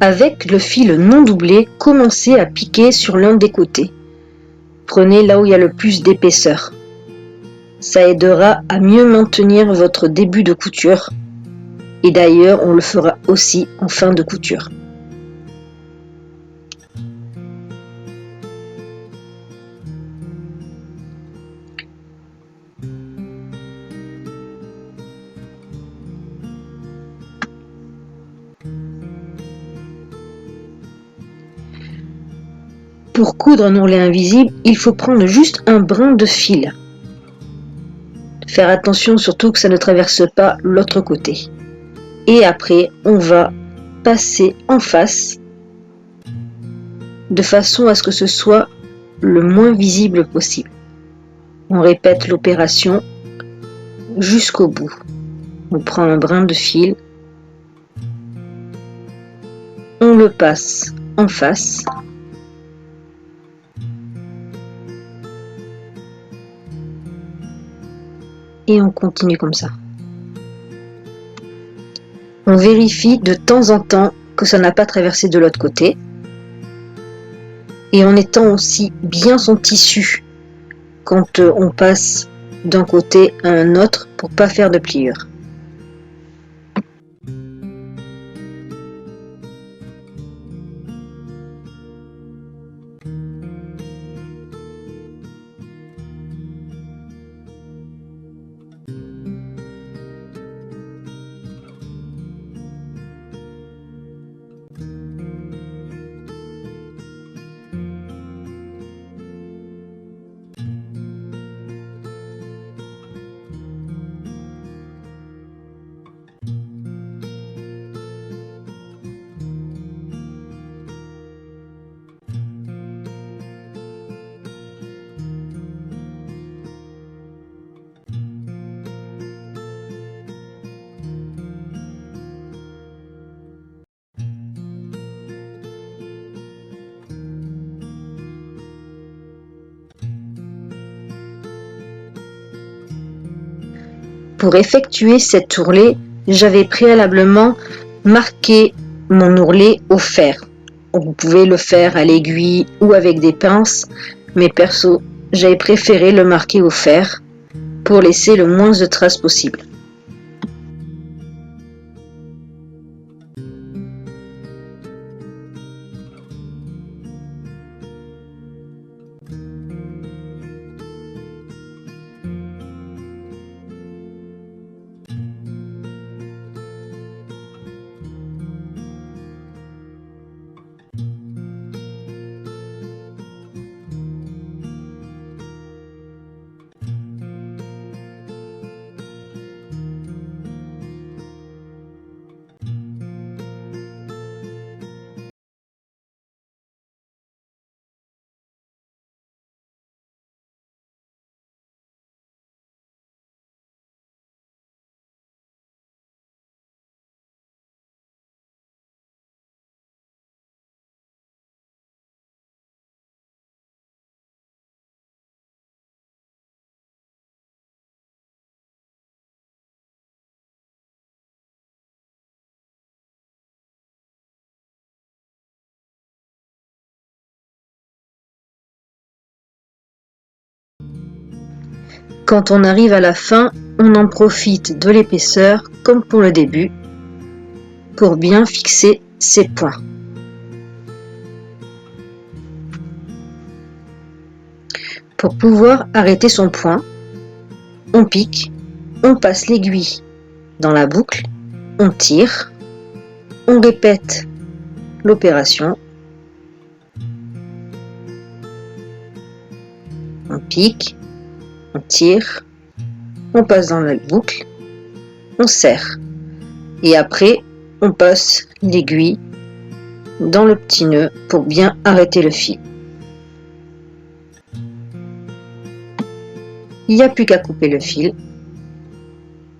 Avec le fil non doublé, commencez à piquer sur l'un des côtés. Prenez là où il y a le plus d'épaisseur. Ça aidera à mieux maintenir votre début de couture. Et d'ailleurs, on le fera aussi en fin de couture. Pour coudre un ourlet invisible, il faut prendre juste un brin de fil. Faire attention surtout que ça ne traverse pas l'autre côté. Et après, on va passer en face de façon à ce que ce soit le moins visible possible. On répète l'opération jusqu'au bout. On prend un brin de fil, on le passe en face. Et on continue comme ça. On vérifie de temps en temps que ça n'a pas traversé de l'autre côté. Et en étant aussi bien son tissu quand on passe d'un côté à un autre pour pas faire de pliure. Pour effectuer cet ourlet, j'avais préalablement marqué mon ourlet au fer. Vous pouvez le faire à l'aiguille ou avec des pinces, mais perso, j'avais préféré le marquer au fer pour laisser le moins de traces possible. Quand on arrive à la fin, on en profite de l'épaisseur, comme pour le début, pour bien fixer ses points. Pour pouvoir arrêter son point, on pique, on passe l'aiguille dans la boucle, on tire, on répète l'opération, on pique, on tire, on passe dans la boucle, on serre et après on passe l'aiguille dans le petit nœud pour bien arrêter le fil. Il n'y a plus qu'à couper le fil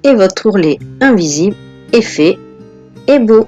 et votre ourlet invisible est fait et beau.